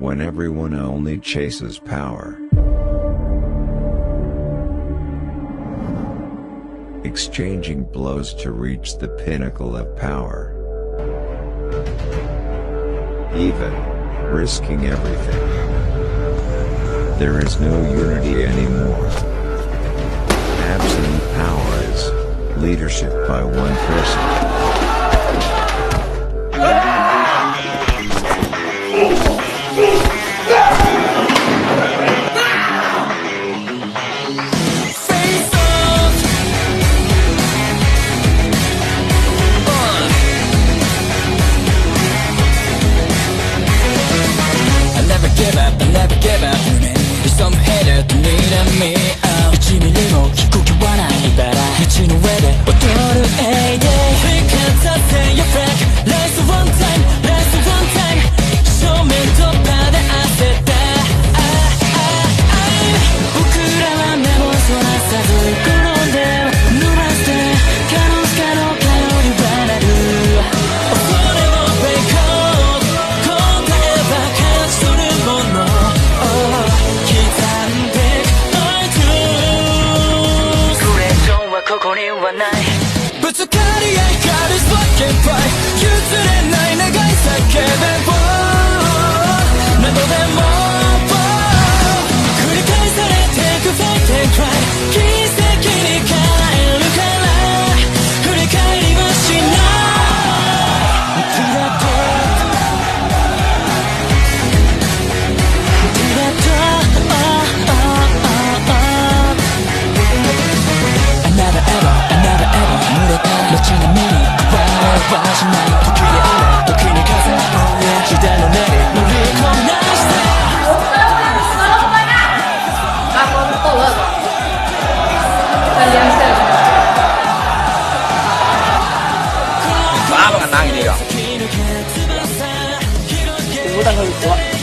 when everyone only chases power. Exchanging blows to reach the pinnacle of power. Even risking everything. There is no unity anymore. Absolute power is leadership by one person. Some hater to need me out 1ミリも飛行機はないから道の上で踊る A day Because I say you're fake Last one time, last one time 正面突破で焦った僕らは目をそらさず転んで濡らして可能不可能かよりはなる恐れもフェイク答えば勝ち取るものここにはないぶつかり合いが This fucking fight 譲れない長い叫べを何度でも繰り返されてく Fight and cry 奇跡に変えるから振り返りはしないティラトAnother ever 濡れた街並みに笑えはしない時に雨時に風時代の練り乗りこなしてApa kena ini kok? Tunggu tanggal 2.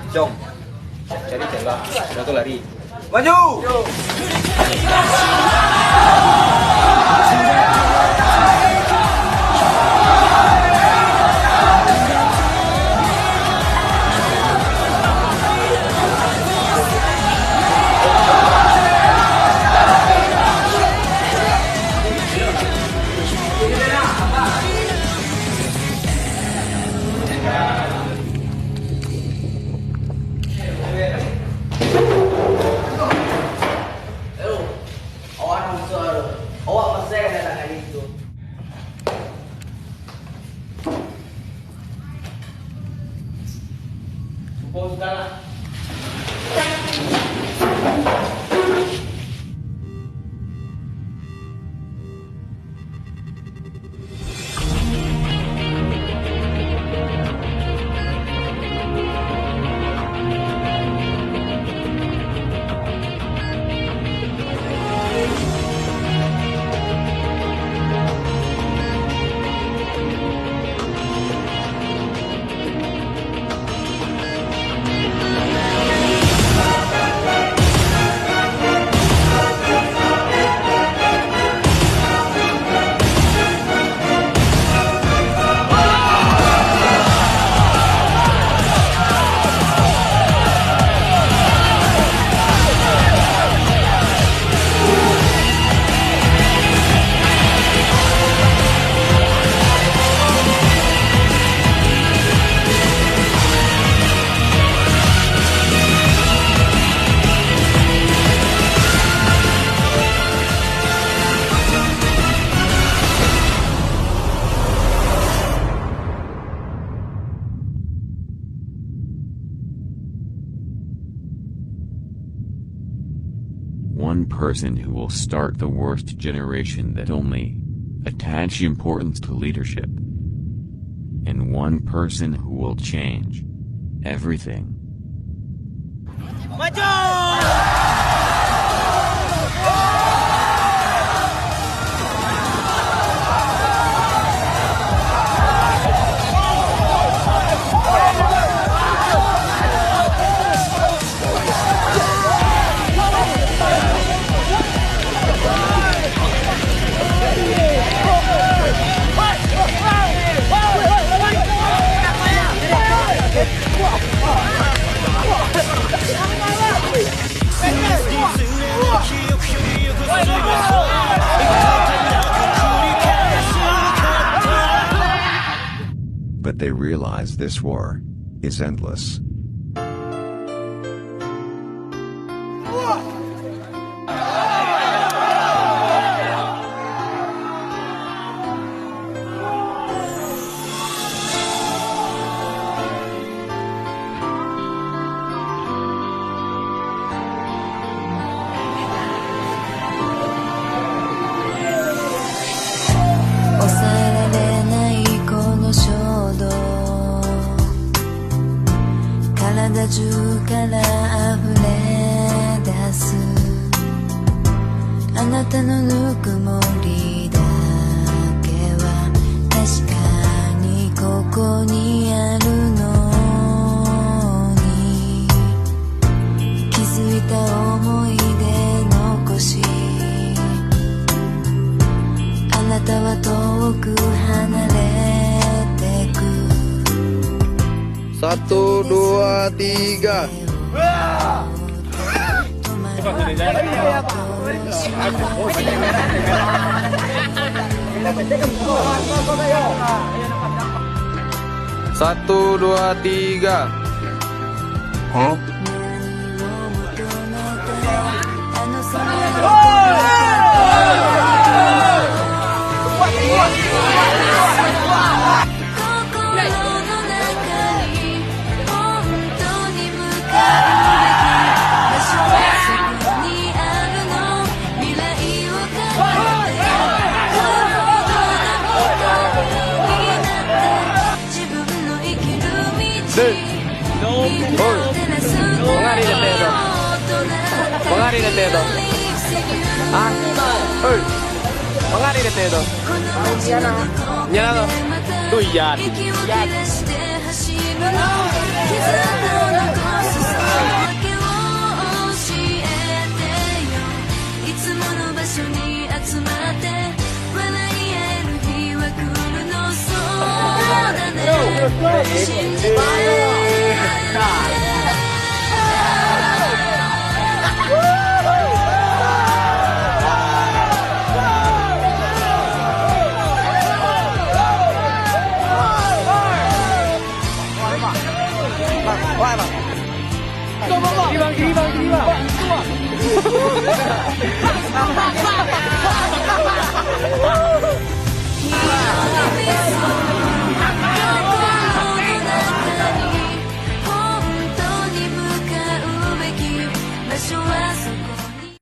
Jom, cari jalan, satu lari, maju. person who will start the worst generation that only attach importance to leadership, and one person who will change everything. But they realize this war is endless. Satu, dua, tiga. Satu, dua, tiga. Bye.